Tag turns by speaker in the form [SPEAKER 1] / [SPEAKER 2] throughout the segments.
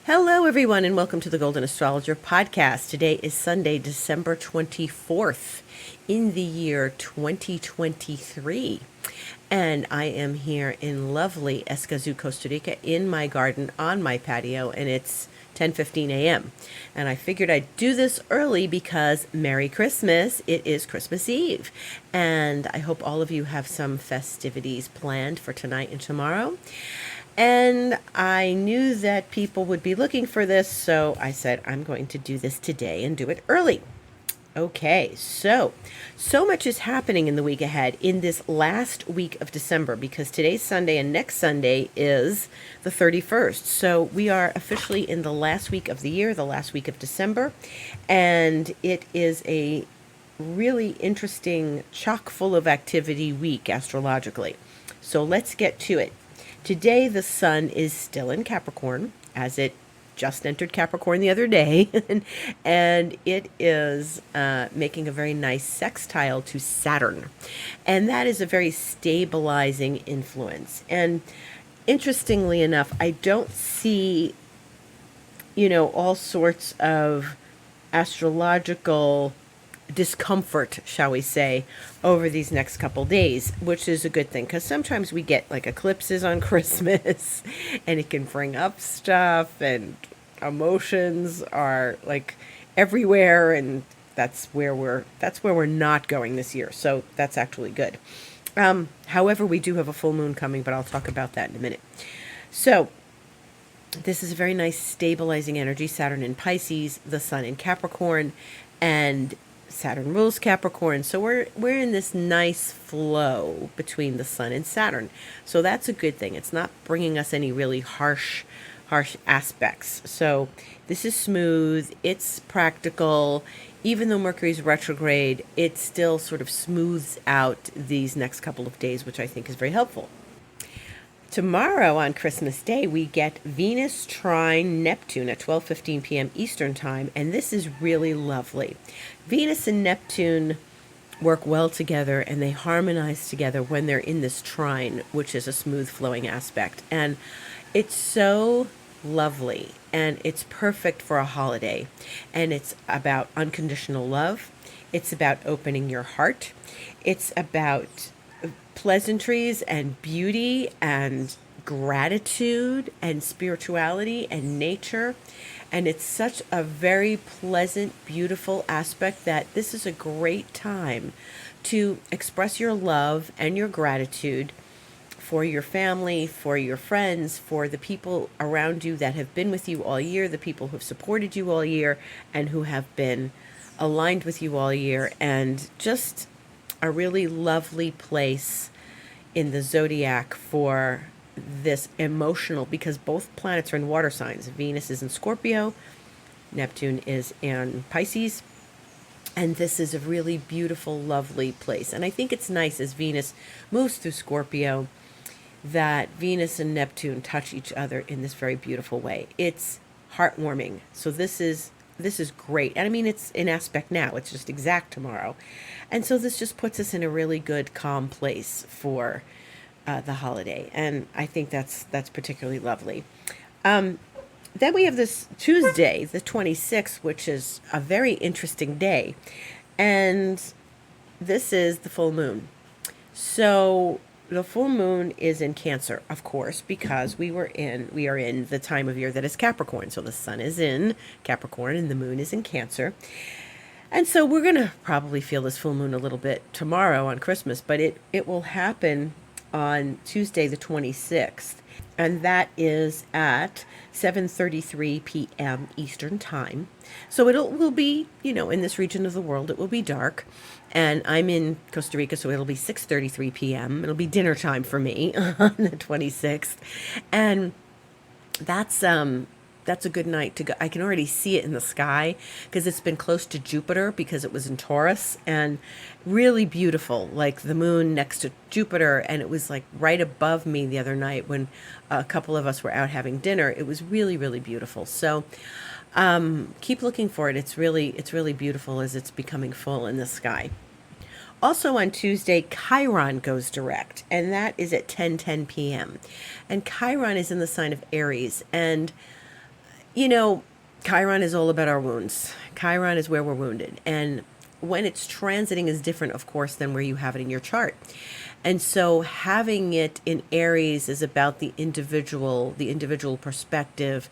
[SPEAKER 1] Hello, everyone, and welcome to the Golden Astrologer Podcast. Today is Sunday, December 24th in the year 2023. And I am here in lovely Escazú, Costa Rica, in my garden on my patio, and it's 10:15 a.m. And I figured I'd do this early because Merry Christmas. It is Christmas Eve. And I hope all of you have some festivities planned for tonight and tomorrow. And I knew that people would be looking for this, so I said I'm going to do this today and do it early. Okay, so much is happening in the week ahead in this last week of December, because today's Sunday and next Sunday is the 31st. So we are officially in the last week of the year, the last week of December, and it is a really interesting, chock full of activity week astrologically. So let's get to it. Today, the sun is still in Capricorn, as it just entered Capricorn the other day, and it is making a very nice sextile to Saturn. And that is a very stabilizing influence. And interestingly enough, I don't see, all sorts of astrological discomfort, shall we say, over these next couple days, which is a good thing, because sometimes we get like eclipses on Christmas and it can bring up stuff, and emotions are like everywhere, and that's where we're not going this year. So that's actually good. However, we do have a full moon coming, but I'll talk about that in a minute. So this is a very nice stabilizing energy. Saturn in Pisces, the sun in Capricorn, and Saturn rules Capricorn. So we're in this nice flow between the sun and Saturn. So that's a good thing. It's not bringing us any really harsh aspects. So this is smooth. It's practical. Even though Mercury's retrograde, it still sort of smooths out these next couple of days, which I think is very helpful. Tomorrow on Christmas Day, we get Venus trine Neptune at 12:15 p.m. Eastern Time, and this is really lovely. Venus and Neptune work well together, and they harmonize together when they're in this trine, which is a smooth flowing aspect. And it's so lovely, and it's perfect for a holiday. And it's about unconditional love. It's about opening your heart. It's about pleasantries and beauty and gratitude and spirituality and nature. And it's such a very pleasant, beautiful aspect that this is a great time to express your love and your gratitude for your family, for your friends, for the people around you that have been with you all year, the people who have supported you all year and who have been aligned with you all year, and just a really lovely place in the zodiac for this emotional, because both planets are in water signs. Venus is in Scorpio, Neptune is in Pisces, and this is a really beautiful, lovely place. And I think it's nice as Venus moves through Scorpio that Venus and Neptune touch each other in this very beautiful way. It's heartwarming. So this is great. And I mean, it's in aspect now. It's just exact tomorrow. And so this just puts us in a really good, calm place for the holiday. And I think that's particularly lovely. Then we have this Tuesday, the 26th, which is a very interesting day. And this is the full moon. So the full moon is in Cancer, of course, because we are in the time of year that is Capricorn. So the sun is in Capricorn and the moon is in Cancer. And so we're going to probably feel this full moon a little bit tomorrow on Christmas, but it will happen on Tuesday the 26th. And that is at 7:33 p.m. Eastern Time. So will be, in this region of the world, it will be dark. And I'm in Costa Rica, so it'll be 6:33 p.m. It'll be dinner time for me on the 26th. And that's a good night to go. I can already see it in the sky because it's been close to Jupiter because it was in Taurus, and really beautiful, like the moon next to Jupiter. And it was like right above me the other night when a couple of us were out having dinner. It was really, really beautiful. So keep looking for it. It's really beautiful as it's becoming full in the sky. Also on Tuesday, Chiron goes direct, and that is at 10:10 p.m. And Chiron is in the sign of Aries, and You know, Chiron is all about our wounds. Chiron is where we're wounded. And when it's transiting is different, of course, than where you have it in your chart. And so having it in Aries is about the individual perspective,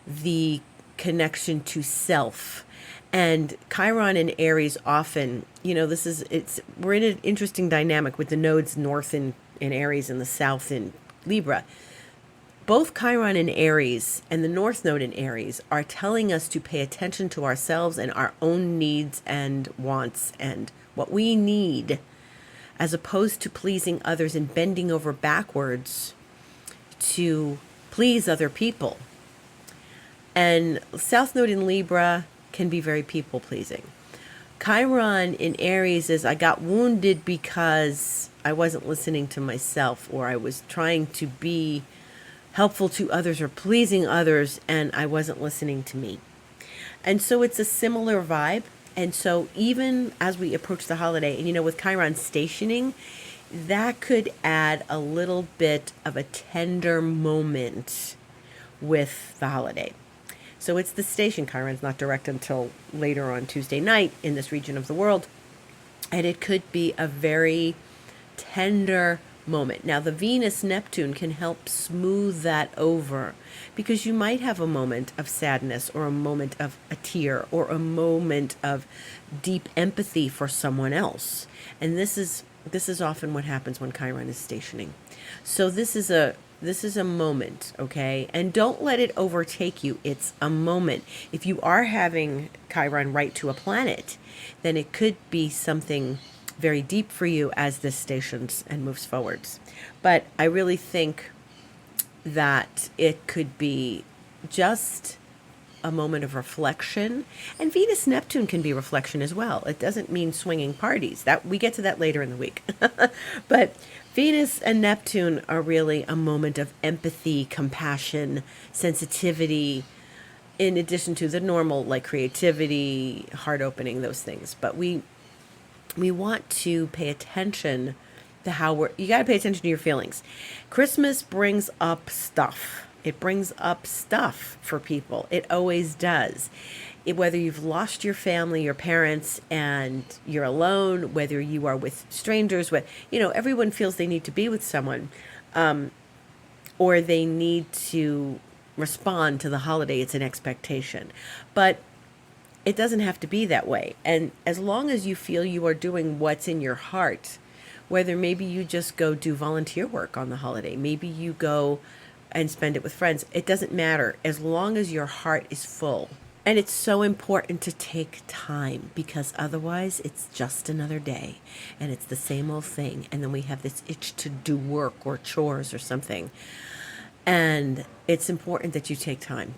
[SPEAKER 1] the connection to self. And Chiron and Aries often, we're in an interesting dynamic with the nodes north in Aries and the south in Libra. Both Chiron and Aries and the North Node in Aries are telling us to pay attention to ourselves and our own needs and wants and what we need, as opposed to pleasing others and bending over backwards to please other people. And South Node in Libra can be very people pleasing. Chiron in Aries is I got wounded because I wasn't listening to myself, or I was trying to be helpful to others or pleasing others, and I wasn't listening to me. And so it's a similar vibe. And so even as we approach the holiday, and with Chiron stationing, that could add a little bit of a tender moment with the holiday. So it's the station. Chiron's not direct until later on Tuesday night in this region of the world. And it could be a very tender moment. Now, the Venus-Neptune can help smooth that over, because you might have a moment of sadness or a moment of a tear or a moment of deep empathy for someone else. And this is often what happens when Chiron is stationing. So this is a moment, okay? And don't let it overtake you. It's a moment. If you are having Chiron right to a planet, then it could be something very deep for you as this stations and moves forwards. But I really think that it could be just a moment of reflection. And Venus Neptune can be reflection as well. It doesn't mean swinging parties. That we get to that later in the week. But Venus and Neptune are really a moment of empathy, compassion, sensitivity, in addition to the normal like creativity, heart opening, those things. But we want to pay attention to you got to pay attention to your feelings. Christmas brings up stuff. It brings up stuff for people. It always does. Whether you've lost your family, your parents, and you're alone, whether you are with strangers, everyone feels they need to be with someone, or they need to respond to the holiday. It's an expectation. But it doesn't have to be that way. And as long as you feel you are doing what's in your heart, whether maybe you just go do volunteer work on the holiday, maybe you go and spend it with friends, it doesn't matter as long as your heart is full. And it's so important to take time, because otherwise it's just another day and it's the same old thing. And then we have this itch to do work or chores or something. And it's important that you take time.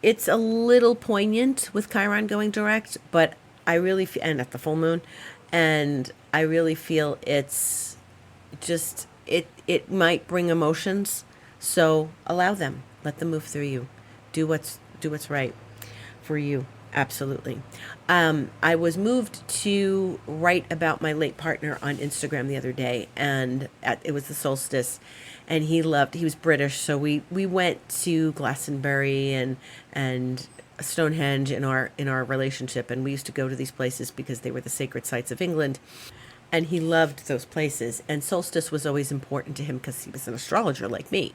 [SPEAKER 1] It's a little poignant with Chiron going direct, but I really feel, and at the full moon, and I really feel it's just, it might bring emotions. So allow them, let them move through you. Do what's right for you. Absolutely. I was moved to write about my late partner on Instagram the other day, and it was the solstice, and he was British, so we went to Glastonbury and Stonehenge in our relationship, and we used to go to these places because they were the sacred sites of England. And he loved those places. And solstice was always important to him because he was an astrologer like me.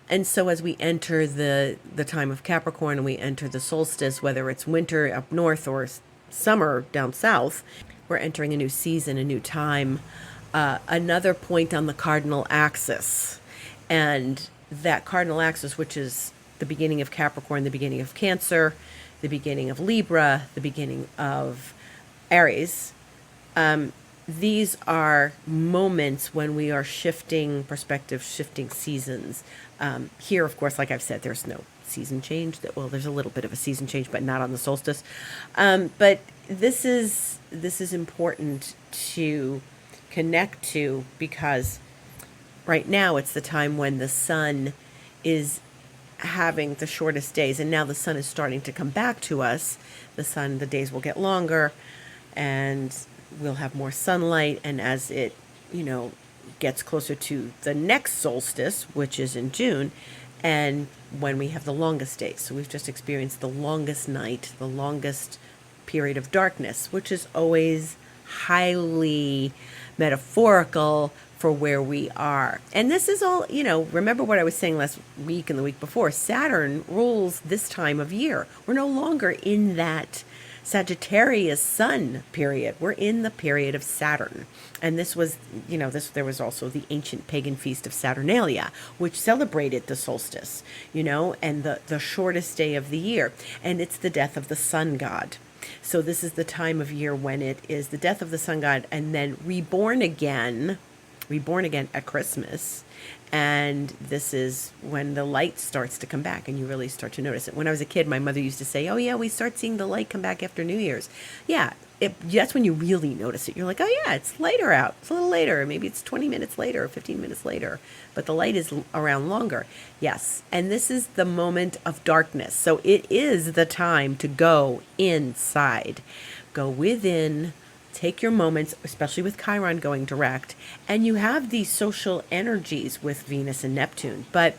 [SPEAKER 1] And so as we enter the time of Capricorn and we enter the solstice, whether it's winter up north or summer down south, we're entering a new season, a new time, another point on the cardinal axis. And that cardinal axis, which is the beginning of Capricorn, the beginning of Cancer, the beginning of Libra, the beginning of Aries, these are moments when we are shifting perspective, shifting seasons. Here, of course, like I've said, there's no season change. There's a little bit of a season change, but not on the solstice. But this is important to connect to, because right now it's the time when the sun is having the shortest days, and now the sun is starting to come back to us. The days will get longer, and we'll have more sunlight. And as it, gets closer to the next solstice, which is in June, and when we have the longest days. So we've just experienced the longest night, the longest period of darkness, which is always highly metaphorical for where we are. And this is all, remember what I was saying last week and the week before. Saturn rules this time of year. We're no longer in that Sagittarius sun period. We're in the period of Saturn. And this was, there was also the ancient pagan feast of Saturnalia, which celebrated the solstice, and the shortest day of the year. And it's the death of the sun god. So this is the time of year when it is the death of the sun god and then reborn again at Christmas. And this is when the light starts to come back and you really start to notice it. When I was a kid, my mother used to say, oh yeah, we start seeing the light come back after New Year's. Yeah, that's when you really notice it. You're like, oh yeah, it's later out. It's a little later. Maybe it's 20 minutes later or 15 minutes later. But the light is around longer. Yes, and this is the moment of darkness. So it is the time to go inside. Go within. Take your moments, especially with Chiron going direct, and you have these social energies with Venus and Neptune. But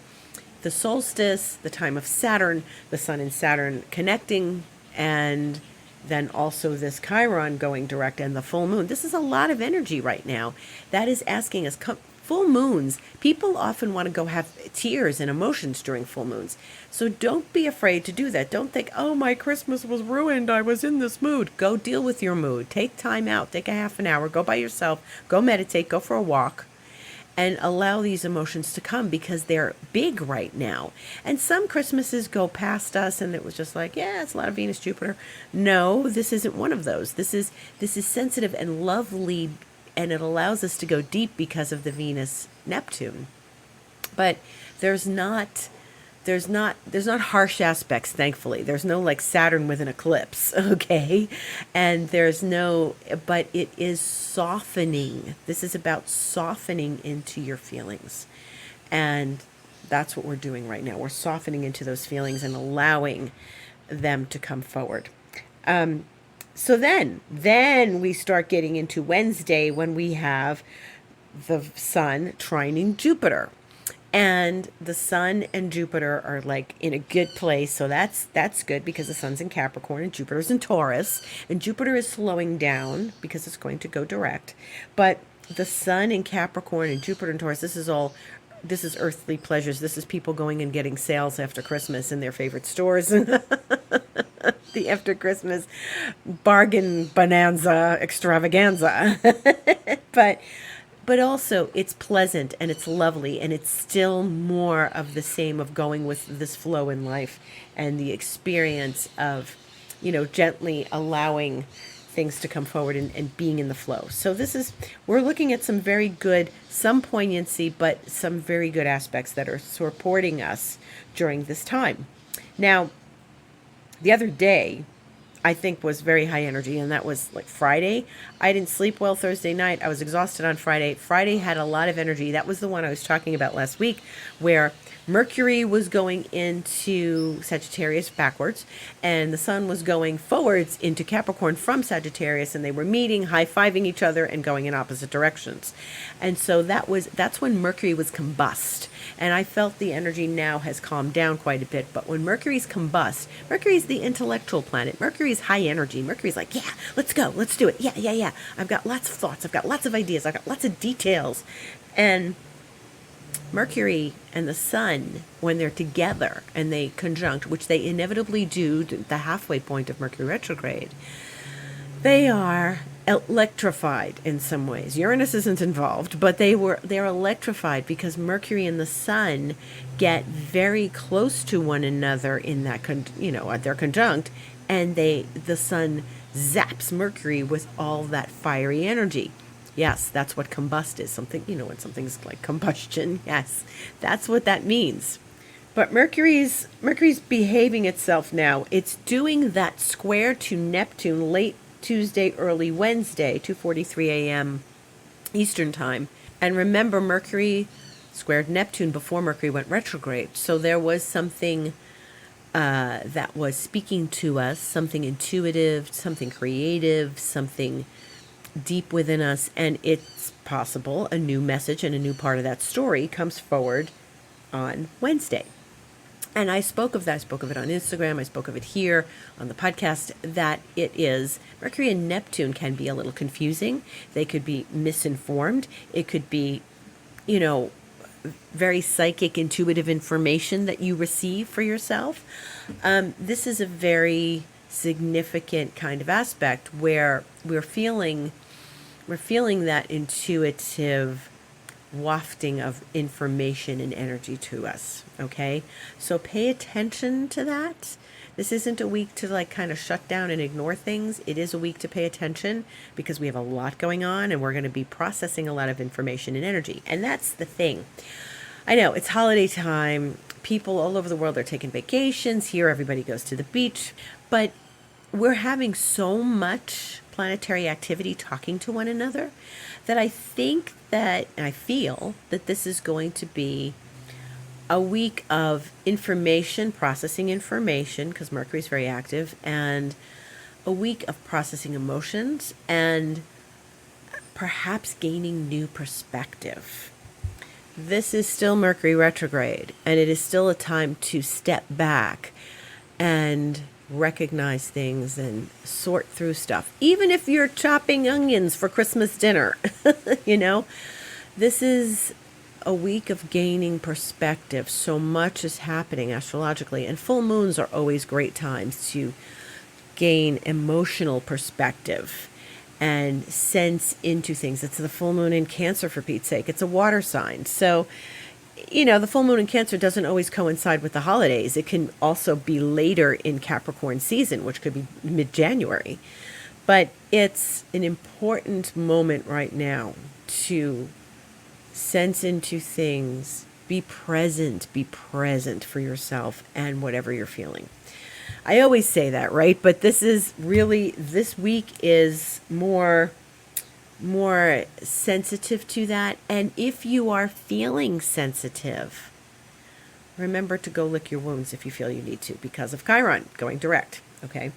[SPEAKER 1] the solstice, the time of Saturn, the sun and Saturn connecting, and then also this Chiron going direct and the full moon. This is a lot of energy right now. That is asking us, full moons, people often want to go have tears and emotions during full moons. So don't be afraid to do that. Don't think, oh, my Christmas was ruined. I was in this mood. Go deal with your mood. Take time out. Take a half an hour. Go by yourself. Go meditate. Go for a walk. And allow these emotions to come because they're big right now. And some Christmases go past us and it was just like, yeah, it's a lot of Venus, Jupiter. No, this isn't one of those. This is sensitive and lovely, and it allows us to go deep because of the Venus Neptune. But there's not harsh aspects, thankfully. There's no like Saturn with an eclipse, okay? And but it is softening. This is about softening into your feelings. And that's what we're doing right now. We're softening into those feelings and allowing them to come forward. So then we start getting into Wednesday when we have the sun trining Jupiter. And the sun and Jupiter are like in a good place. So that's good because the sun's in Capricorn and Jupiter's in Taurus. And Jupiter is slowing down because it's going to go direct. But the sun in Capricorn and Jupiter in Taurus, this is earthly pleasures. This is people going and getting sales after Christmas in their favorite stores. The after Christmas bargain bonanza extravaganza. But also it's pleasant and it's lovely and it's still more of the same of going with this flow in life and the experience of, gently allowing things to come forward and being in the flow. So we're looking at some poignancy, but some very good aspects that are supporting us during this time. Now, the other day, I think was very high energy, and that was like Friday. I didn't sleep well Thursday night. I was exhausted on Friday. Friday had a lot of energy. That was the one I was talking about last week, where Mercury was going into Sagittarius backwards, and the sun was going forwards into Capricorn from Sagittarius, and they were meeting, high-fiving each other, and going in opposite directions. And so that's when Mercury was combust. And I felt the energy now has calmed down quite a bit. But when Mercury's combust, Mercury's the intellectual planet. Mercury's high energy. Mercury's like, yeah, let's go. Let's do it. Yeah. I've got lots of thoughts. I've got lots of ideas. I've got lots of details. And Mercury and the sun, when they're together and they conjunct, which they inevitably do to the halfway point of Mercury retrograde, they are electrified in some ways. Uranus isn't involved, but they're electrified because Mercury and the sun get very close to one another in that they're conjunct, and the sun zaps Mercury with all that fiery energy. Yes, that's what combust is. Something, when something's like combustion. Yes, that's what that means. But Mercury's behaving itself now. It's doing that square to Neptune late Tuesday, early Wednesday, 2:43 a.m. Eastern time. And remember, Mercury squared Neptune before Mercury went retrograde. So there was something that was speaking to us, something intuitive, something creative, something deep within us. And it's possible a new message and a new part of that story comes forward on Wednesday. And I spoke of that. I spoke of it on Instagram. I spoke of it here on the podcast, that it is Mercury and Neptune can be a little confusing. They could be misinformed. It could be, you know, very psychic, intuitive information that you receive for yourself. This is a very significant kind of aspect where we're feeling that intuitive wafting of information and energy to us. Okay, so pay attention to that. This isn't a week to like kind of shut down and ignore things. It is a week to pay attention because we have a lot going on and we're going to be processing a lot of information and energy. And that's the thing. I know it's holiday time. People all over the world are taking vacations. Here, everybody goes to the beach. But we're having so much planetary activity talking to one another that I think that, and I feel that this is going to be a week of information, processing information, because Mercury is very active, and a week of processing emotions and perhaps gaining new perspective. This is still Mercury retrograde, and it is still a time to step back and recognize things and sort through stuff. Even if you're chopping onions for Christmas dinner, you know, this is a week of gaining perspective. So much is happening astrologically, and full moons are always great times to gain emotional perspective and sense into things. It's the full moon in Cancer, for Pete's sake. It's a water sign. So, you know, the full moon in Cancer doesn't always coincide with the holidays. It can also be later in Capricorn season, which could be mid-January. But it's an important moment right now to sense into things, be present for yourself and whatever you're feeling. I always say that, right? But this week is more sensitive to that. And if you are feeling sensitive, remember to go lick your wounds if you feel you need to, because of Chiron going direct, okay?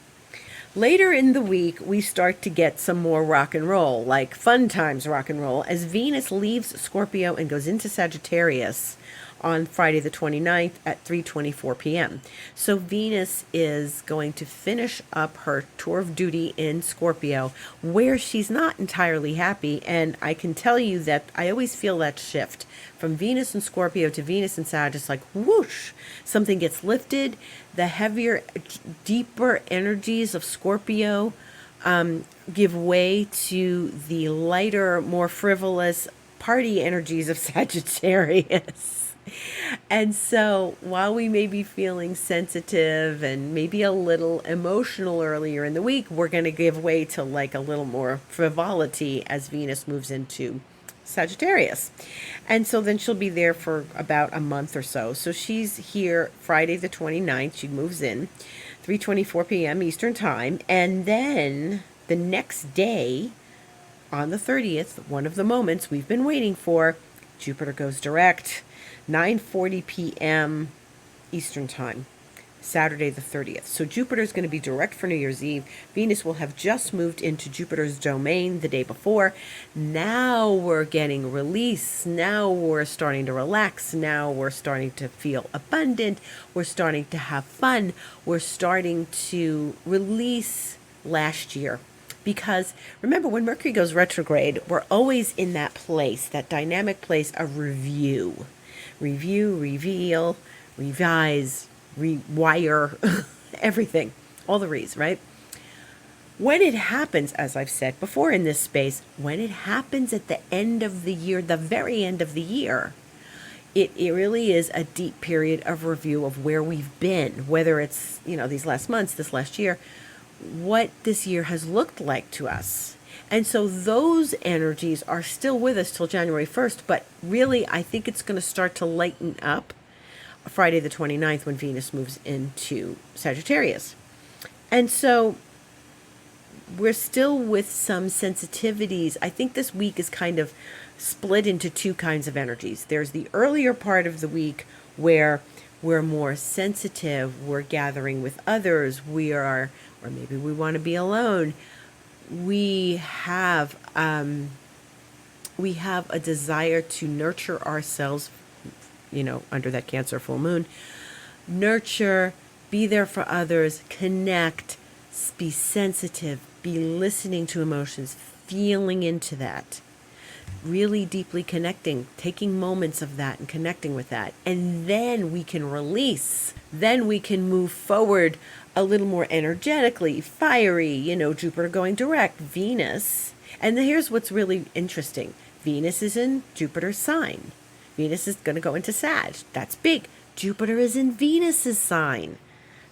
[SPEAKER 1] Later in the week, we start to get some more rock and roll, like fun times rock and roll, as Venus leaves Scorpio and goes into Sagittarius on Friday the 29th at 3:24 p.m. So Venus is going to finish up her tour of duty in Scorpio, where she's not entirely happy. And I can tell you that I always feel that shift from Venus and Scorpio to Venus and Sag. It's like whoosh, something gets lifted. The heavier, deeper energies of Scorpio give way to the lighter, more frivolous party energies of Sagittarius. And so while we may be feeling sensitive and maybe a little emotional earlier in the week, we're going to give way to like a little more frivolity as Venus moves into Sagittarius. And so then she'll be there for about a month or so. So she's here Friday the 29th. She moves in 3:24 p.m. Eastern time. And then the next day on the 30th, one of the moments we've been waiting for, Jupiter goes direct. 9:40 p.m. Eastern Time, Saturday the 30th. So Jupiter's going to be direct for New Year's Eve. Venus will have just moved into Jupiter's domain the day before. Now we're getting release. Now we're starting to relax. Now we're starting to feel abundant. We're starting to have fun. We're starting to release last year. Because remember, when Mercury goes retrograde, we're always in that place, that dynamic place of review. Review, reveal, revise, rewire, everything, all the re's, right? When it happens, as I've said before in this space, when it happens at the end of the year, the very end of the year, it really is a deep period of review of where we've been, whether it's, you know, these last months, this last year, what this year has looked like to us. And so those energies are still with us till January 1st, but really I think it's going to start to lighten up Friday the 29th when Venus moves into Sagittarius. And so we're still with some sensitivities. I think this week is kind of split into two kinds of energies. There's the earlier part of the week where we're more sensitive, we're gathering with others, or maybe we want to be alone. We have a desire to nurture ourselves, you know, under that Cancer full moon, nurture, be there for others, connect, be sensitive, be listening to emotions, feeling into that, really deeply connecting, taking moments of that and connecting with that. And then we can release. Then we can move forward a little more energetically, fiery, Jupiter going direct, Venus. And here's what's really interesting. Venus is in Jupiter's sign. Venus is going to go into Sag. That's big. Jupiter is in Venus's sign,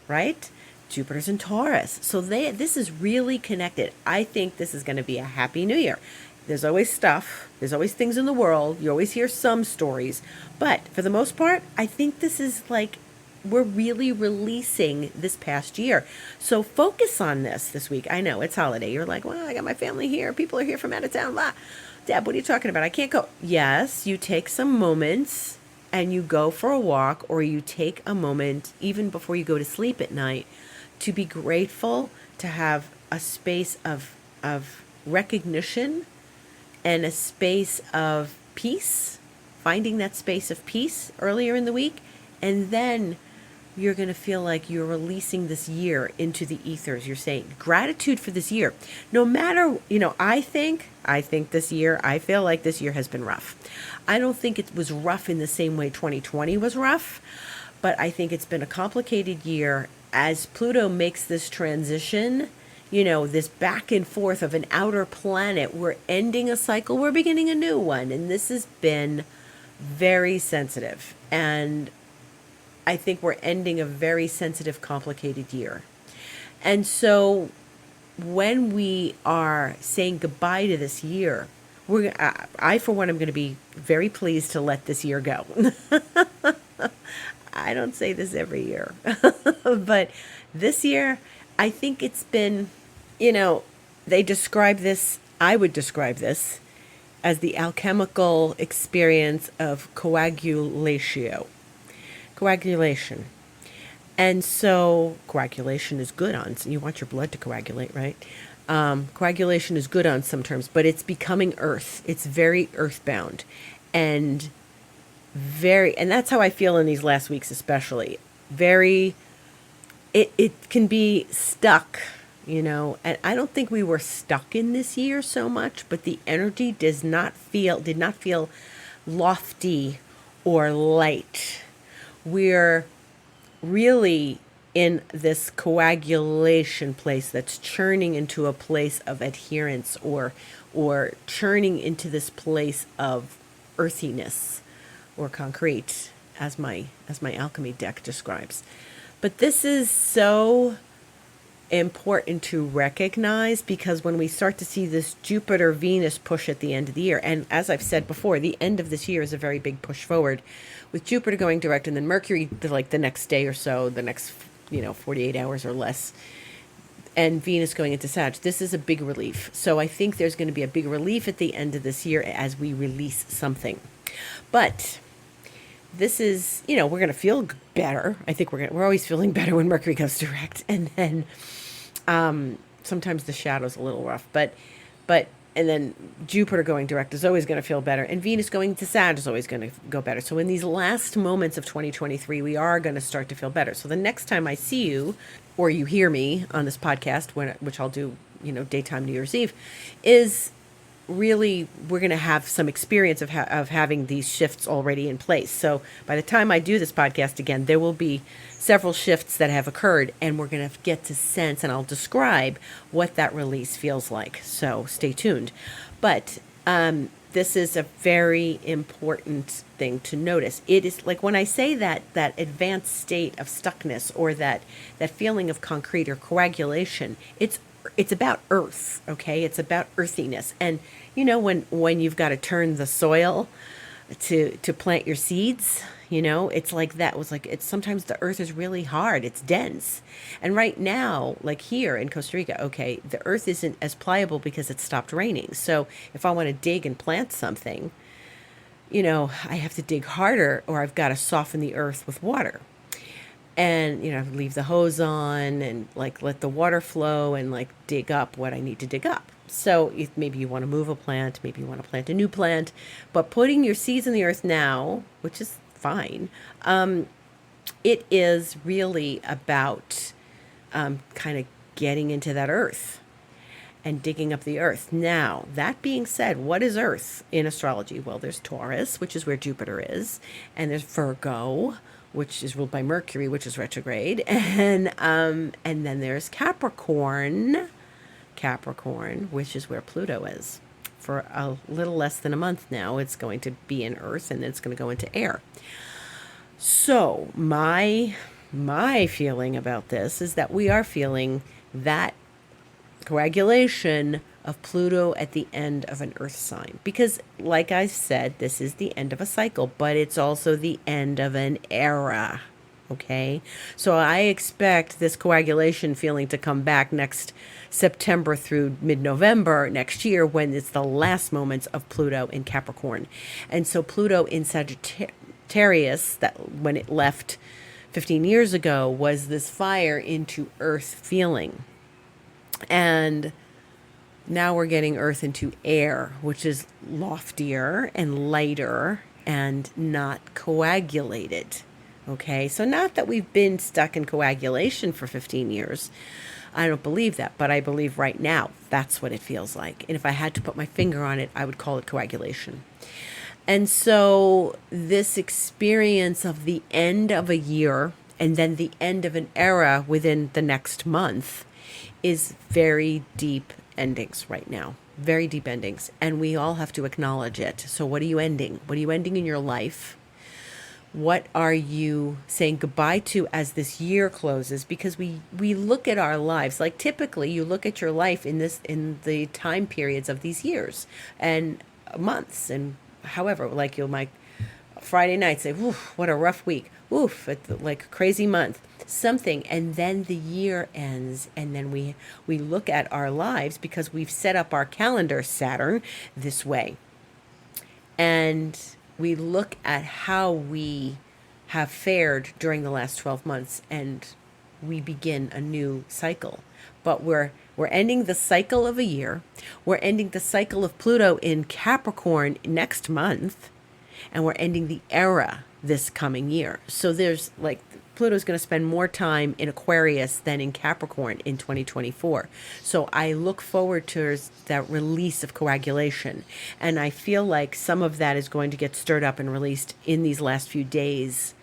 [SPEAKER 1] right? Jupiter's in Taurus. So this is really connected. I think this is going to be a happy new year. There's always stuff. There's always things in the world. You always hear some stories. But for the most part, I think this is like we're really releasing this past year. So focus on this week. I know it's holiday. You're like, well, I got my family here. People are here from out of town. Blah. Deb, what are you talking about? I can't go. Yes, you take some moments and you go for a walk, or you take a moment even before you go to sleep at night to be grateful, to have a space of recognition and a space of peace, finding that space of peace earlier in the week. And then you're going to feel like you're releasing this year into the ethers. You're saying gratitude for this year. No matter, I think this year, I feel like this year has been rough. I don't think it was rough in the same way 2020 was rough, but I think it's been a complicated year as Pluto makes this transition, this back and forth of an outer planet. We're ending a cycle, we're beginning a new one. And this has been very sensitive. And I think we're ending a very sensitive, complicated year. And so when we are saying goodbye to this year, I, for one, am going to be very pleased to let this year go. I don't say this every year, but this year, I think it's been, they describe this, I would describe this as the alchemical experience of coagulation. And so coagulation is good you want your blood to coagulate, right? Coagulation is good on some terms, but it's becoming earth. It's very earthbound and and that's how I feel in these last weeks, especially it can be stuck, and I don't think we were stuck in this year so much, but the energy did not feel lofty or light. We're really in this coagulation place that's churning into a place of adherence or churning into this place of earthiness or concrete, as my alchemy deck describes. But this is so important to recognize, because when we start to see this Jupiter-Venus push at the end of the year, and as I've said before, the end of this year is a very big push forward, with Jupiter going direct and then Mercury the next day or so, the next 48 hours or less, and Venus going into Sag. This is a big relief. So I think there's going to be a big relief at the end of this year as we release something. But this is, we're going to feel better. I think we're always feeling better when Mercury goes direct. And then sometimes the shadow's a little rough, but and then Jupiter going direct is always going to feel better. And Venus going to Sag is always going to go better. So in these last moments of 2023, we are going to start to feel better. So the next time I see you or you hear me on this podcast, which I'll do, daytime New Year's Eve, is really we're going to have some experience of having these shifts already in place. So by the time I do this podcast again, there will be several shifts that have occurred, and we're going to get to sense, and I'll describe what that release feels like. So stay tuned. But this is a very important thing to notice. It is like when I say that advanced state of stuckness or that feeling of concrete or coagulation, it's about earth, okay? It's about earthiness. And when you've got to turn the soil to plant your seeds, it's like that. It's sometimes the earth is really hard. It's dense. And right now, like here in Costa Rica, okay, the earth isn't as pliable because it stopped raining. So if I want to dig and plant something, I have to dig harder, or I've got to soften the earth with water. And, leave the hose on and let the water flow and dig up what I need to dig up. So if maybe you want to move a plant, maybe you want to plant a new plant, but putting your seeds in the earth now, which is fine, it is really about kind of getting into that earth and digging up the earth. Now, that being said, what is earth in astrology? Well, there's Taurus, which is where Jupiter is, and there's Virgo, which is ruled by Mercury, which is retrograde, and then there's Capricorn, which is where Pluto is. For a little less than a month now, it's going to be in earth, and then it's going to go into air. So my feeling about this is that we are feeling that coagulation of Pluto at the end of an earth sign. Because, like I said, this is the end of a cycle, but it's also the end of an era. Okay? So I expect this coagulation feeling to come back next September through mid-November next year, when it's the last moments of Pluto in Capricorn. And so Pluto in Sagittarius, that when it left 15 years ago, was this fire into earth feeling. And now we're getting earth into air, which is loftier and lighter and not coagulated. Okay, so not that we've been stuck in coagulation for 15 years. I don't believe that, but I believe right now that's what it feels like. And if I had to put my finger on it, I would call it coagulation. And so this experience of the end of a year and then the end of an era within the next month is very deep endings right now. Very deep endings. And we all have to acknowledge it. So what are you ending? What are you ending in your life? What are you saying goodbye to as this year closes? Because we look at our lives, like typically you look at your life in the time periods of these years and months, and however, like you'll like Friday night say, "Oof, what a rough week. Oof, it's like a crazy month." Something, and then the year ends, and then we look at our lives because we've set up our calendar, Saturn, this way. And we look at how we have fared during the last 12 months, and we begin a new cycle. But we're ending the cycle of a year. We're ending the cycle of Pluto in Capricorn next month, and we're ending the era this coming year. So there's like Pluto's going to spend more time in Aquarius than in Capricorn in 2024. So I look forward to that release of coagulation. And I feel like some of that is going to get stirred up and released in these last few days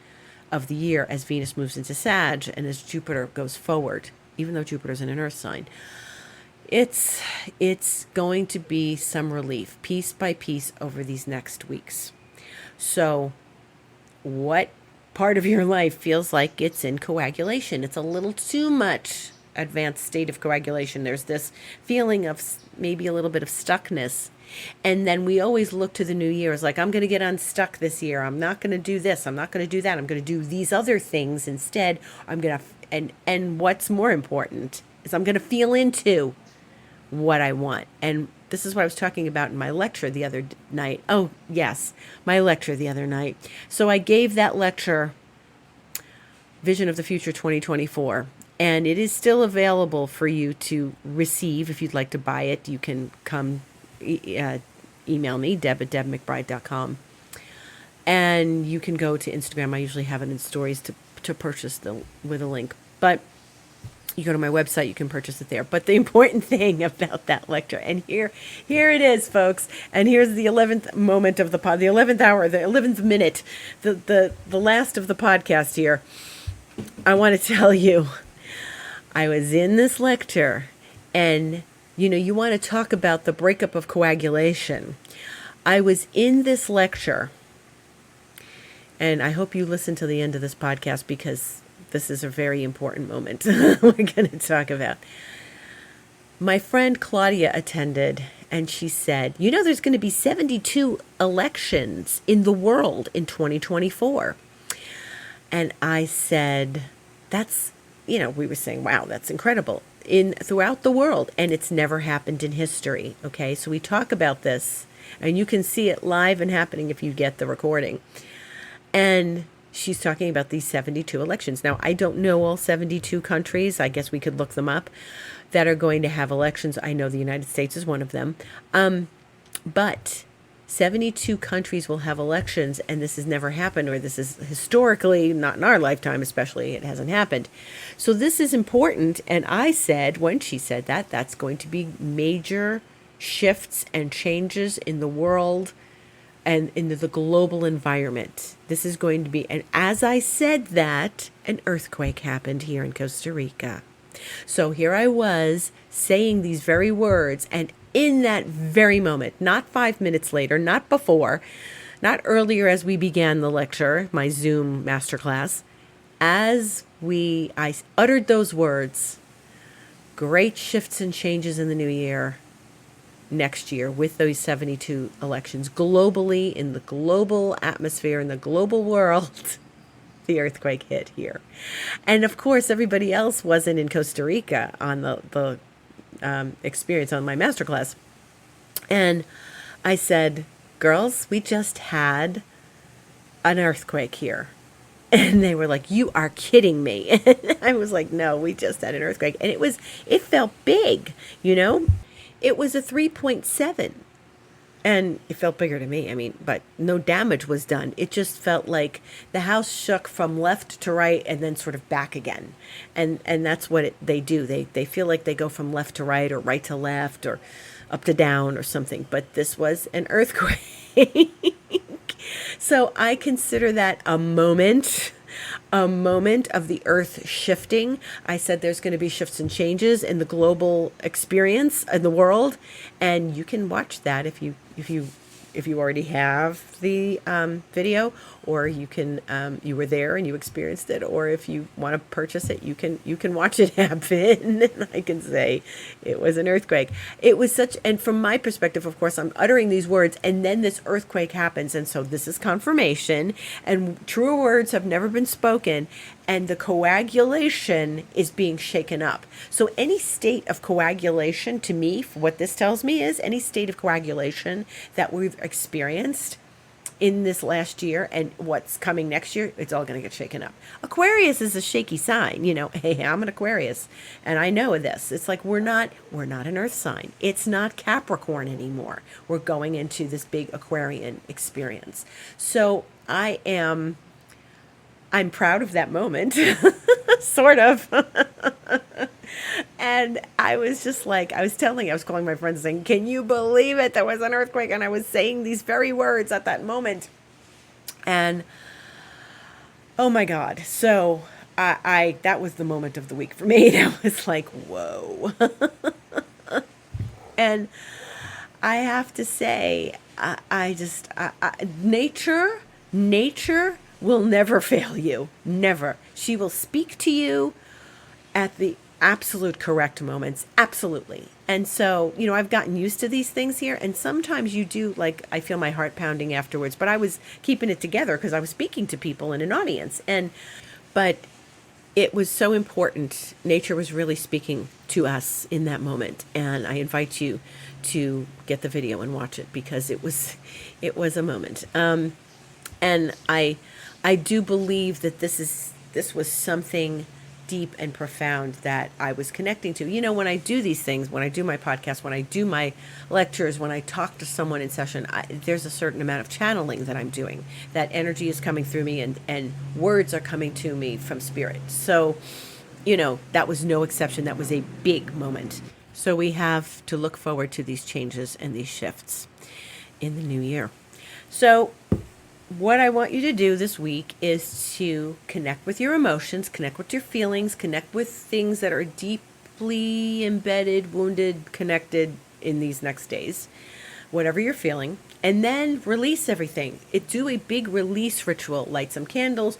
[SPEAKER 1] of the year as Venus moves into Sag and as Jupiter goes forward, even though Jupiter's in an earth sign. It's going to be some relief, piece by piece, over these next weeks. So what part of your life feels like it's in coagulation? It's a little too much advanced state of coagulation. There's this feeling of maybe a little bit of stuckness. And then we always look to the new year as like, I'm going to get unstuck this year. I'm not going to do this. I'm not going to do that. I'm going to do these other things instead. I'm going to, and what's more important is I'm going to feel into what I want. And this is what I was talking about in my lecture the other night. Oh, yes, my lecture the other night. So I gave that lecture, Vision of the Future 2024, and it is still available for you to receive. If you'd like to buy it, you can come email me, deb@debmcbride.com. And you can go to Instagram. I usually have it in stories to purchase with a link. But you go to my website, you can purchase it there. But the important thing about that lecture, and here it is, folks, and here's the 11th moment of the pod, the 11th hour, the 11th minute, the last of the podcast here. I want to tell you, I was in this lecture, and you want to talk about the breakup of coagulation. I was in this lecture, and I hope you listen to the end of this podcast because this is a very important moment we're going to talk about. My friend Claudia attended, and she said, there's going to be 72 elections in the world in 2024. And I said, that's, we were saying, wow, that's incredible, throughout the world. And it's never happened in history. Okay, so we talk about this, and you can see it live and happening if you get the recording. And she's talking about these 72 elections. Now, I don't know all 72 countries. I guess we could look them up that are going to have elections. I know the United States is one of them. But 72 countries will have elections, and this has never happened, or this is historically, not in our lifetime especially, it hasn't happened. So this is important, and I said, when she said that, that's going to be major shifts and changes in the world and into the global environment. This is going to be, and as I said that, an earthquake happened here in Costa Rica. So here I was saying these very words, and in that very moment, not 5 minutes later, not before, not earlier as we began the lecture, my Zoom masterclass, I uttered those words, great shifts and changes in the new year, next year with those 72 elections globally, in the global atmosphere, in the global world. The earthquake hit here. And of course, everybody else wasn't in Costa Rica on the experience on my masterclass. And I said, girls, we just had an earthquake here. And they were like, you are kidding me. And I was like, no, we just had an earthquake. And it felt big, It was a 3.7. And it felt bigger to me. I mean, but no damage was done. It just felt like the house shook from left to right and then sort of back again. And that's what they do. They feel like they go from left to right or right to left or up to down or something. But this was an earthquake. So I consider that a moment of the earth shifting. I said there's going to be shifts and changes in the global experience in the world, and you can watch that if you already have the video, or you were there and you experienced it, or if you want to purchase it, you can watch it happen. And I can say it was an earthquake. It was and from my perspective, of course, I'm uttering these words, and then this earthquake happens, and so this is confirmation. And truer words have never been spoken, and the coagulation is being shaken up. So any state of coagulation, to me, what this tells me is any state of coagulation that we've experienced in this last year and what's coming next year, it's all going to get shaken up. Aquarius is a shaky sign, Hey, I'm an Aquarius, and I know this. It's like we're not an earth sign. It's not Capricorn anymore. We're going into this big Aquarian experience. So I'm proud of that moment, sort of. And I was just like, I was calling my friends saying, can you believe it? There was an earthquake. And I was saying these very words at that moment. And oh my God. So that was the moment of the week for me. I was like, whoa. And I have to say, nature will never fail you. Never. She will speak to you at the absolute correct moments. Absolutely. And so, I've gotten used to these things here. And sometimes you do, like, I feel my heart pounding afterwards, but I was keeping it together because I was speaking to people in an audience. But it was so important. Nature was really speaking to us in that moment. And I invite you to get the video and watch it because it was a moment. And I do believe that this was something deep and profound that I was connecting to. When I do these things, when I do my podcast, when I do my lectures, when I talk to someone in session, there's a certain amount of channeling that I'm doing. That energy is coming through me and words are coming to me from spirit. So, that was no exception. That was a big moment. So we have to look forward to these changes and these shifts in the new year. So what I want you to do this week is to connect with your emotions, connect with your feelings, connect with things that are deeply embedded, wounded, connected in these next days, whatever you're feeling, and then release everything. Do a big release ritual, light some candles,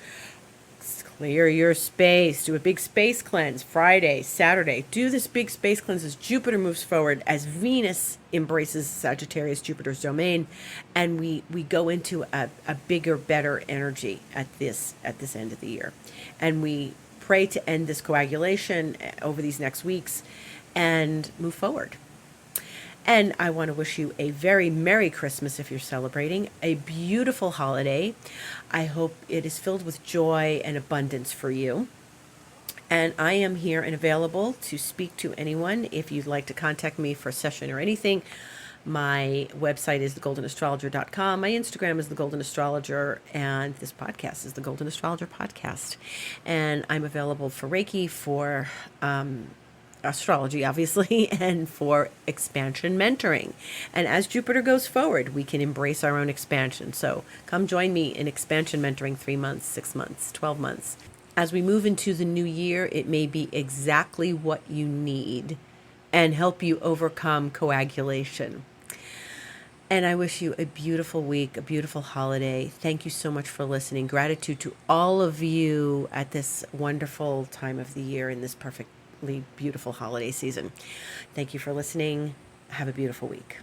[SPEAKER 1] clear your space, do a big space cleanse Friday, Saturday. Do this big space cleanse as Jupiter moves forward, as Venus embraces Sagittarius, Jupiter's domain, and we go into a bigger, better energy at this end of the year. And we pray to end this coagulation over these next weeks and move forward. And I want to wish you a very Merry Christmas if you're celebrating, a beautiful holiday. I hope it is filled with joy and abundance for you. And I am here and available to speak to anyone. If you'd like to contact me for a session or anything, My website is thegoldenastrologer.com. My Instagram is the Golden Astrologer, and this podcast is the Golden Astrologer Podcast. And I'm available for Reiki, for astrology, obviously, and for expansion mentoring. And as Jupiter goes forward, we can embrace our own expansion. So come join me in expansion mentoring 3 months, 6 months, 12 months. As we move into the new year, it may be exactly what you need and help you overcome coagulation. And I wish you a beautiful week, a beautiful holiday. Thank you so much for listening. Gratitude to all of you at this wonderful time of the year in this perfectly beautiful holiday season. Thank you for listening. Have a beautiful week.